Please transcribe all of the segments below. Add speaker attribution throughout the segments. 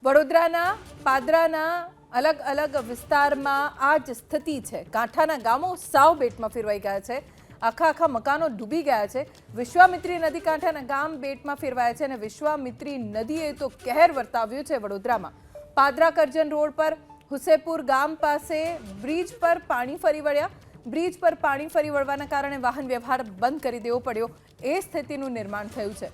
Speaker 1: વડોદરાના પાદરાના અલગ અલગ વિસ્તારમાં આ જ સ્થિતિ છે। કાંઠાના ગામો સાવ બેટમાં ફેરવાઈ ગયા છે। આખા મકાનો ડૂબી ગયા છે। વિશ્વામિત્રી નદી કાંઠાના ગામ બેટમાં ફેરવાયા છે અને વિશ્વામિત્રી નદીએ તો કહેર વર્તાવ્યો છે વડોદરામાં। પાદરા કરજણ રોડ પર હુસેપુર ગામ પાસે બ્રિજ પર પાણી ફરી વળ્યા। બ્રિજ પર પાણી ફરી વળવાના કારણે વાહન વ્યવહાર બંધ કરી દેવો પડ્યો। એ સ્થિતિનું નિર્માણ થયું છે।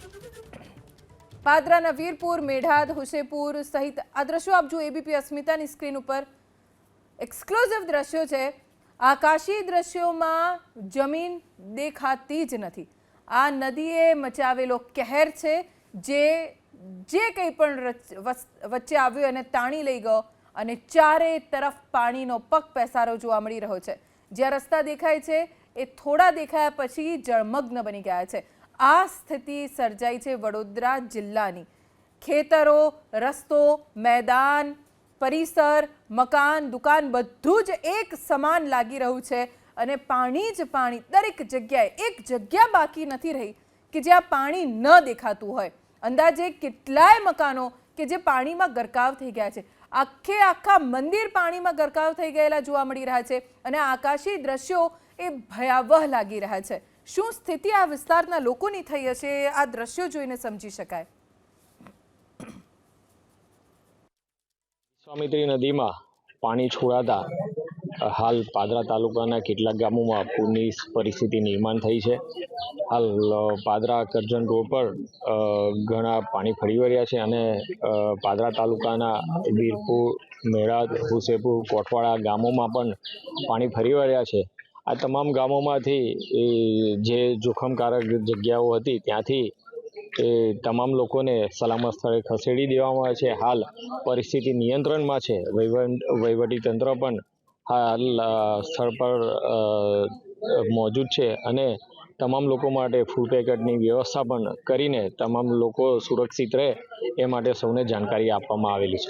Speaker 1: પાદરાના વીરપુર, મેઢાદ, હુસેપુર સહિત આ દ્રશ્યો આપ જો એબીપી અસ્મિતાની સ્ક્રીન ઉપર એક્સક્લુઝિવ દ્રશ્યો છે। આકાશી દ્રશ્યોમાં જમીન દેખાતી જ નથી। આ નદીએ મચાવેલો કહેર છે જે કંઈ પણ વચ્ચે આવ્યો અને તાણી લઈ ગયો અને ચારે તરફ પાણીનો પગ પેસારો જોવા મળી રહ્યો છે। જ્યાં રસ્તા દેખાય છે એ થોડા દેખાયા પછી જળમગ્ન બની ગયા છે। આ સ્થિતિ સર્જાઈ છે વડોદરા જિલ્લાની। ખેતરો, રસ્તો, મેદાન, પરિસર, મકાન, દુકાન બધું જ એક સમાન લાગી રહ્યું છે અને પાણી જ પાણી દરેક જગ્યાએ। એક જગ્યા બાકી નથી રહી કે જ્યાં પાણી ન દેખાતું હોય। અંદાજે કેટલાય મકાનો કે જે પાણીમાં ગરકાવ થઈ ગયા છે। આખા મંદિર પાણીમાં ગરકાવ થઈ ગયેલા જોવા મળી રહ્યા છે અને આકાશી દ્રશ્યો એ ભયાવહ લાગી રહ્યા છે। શું સ્થિતિ આ વિસ્તારના લોકોની થઈ હશે આ દ્રશ્યો જોઈને સમજી શકાય।
Speaker 2: વિશ્વામિત્રી નદીમાં પાણી છોડાતા હાલ પાદરા તાલુકાના કેટલાક ગામોમાં પૂરની પરિસ્થિતિ નિર્માણ થઈ છે। હાલ પાદરા કરજણ રોડ પર ઘણા પાણી ફરી વળ્યા છે અને પાદરા તાલુકાના વીરપુર, મેળાદ, હુસેપુર, કોટવાડા ગામોમાં પણ પાણી ફરી વળ્યા છે। આ તમામ ગામોમાંથી જે જોખમકારક જગ્યાઓ હતી ત્યાંથી તમામ લોકોને સલામત સ્થળે ખસેડી દેવામાં આવે છે। હાલ પરિસ્થિતિ નિયંત્રણમાં છે। વહીવટી તંત્ર પણ હાલ સ્થળ પર મોજૂદ છે અને તમામ લોકો માટે ફૂડ પેકેટની વ્યવસ્થા પણ કરીને તમામ લોકો સુરક્ષિત રહે એ માટે સૌને જાણકારી આપવામાં આવેલી છે।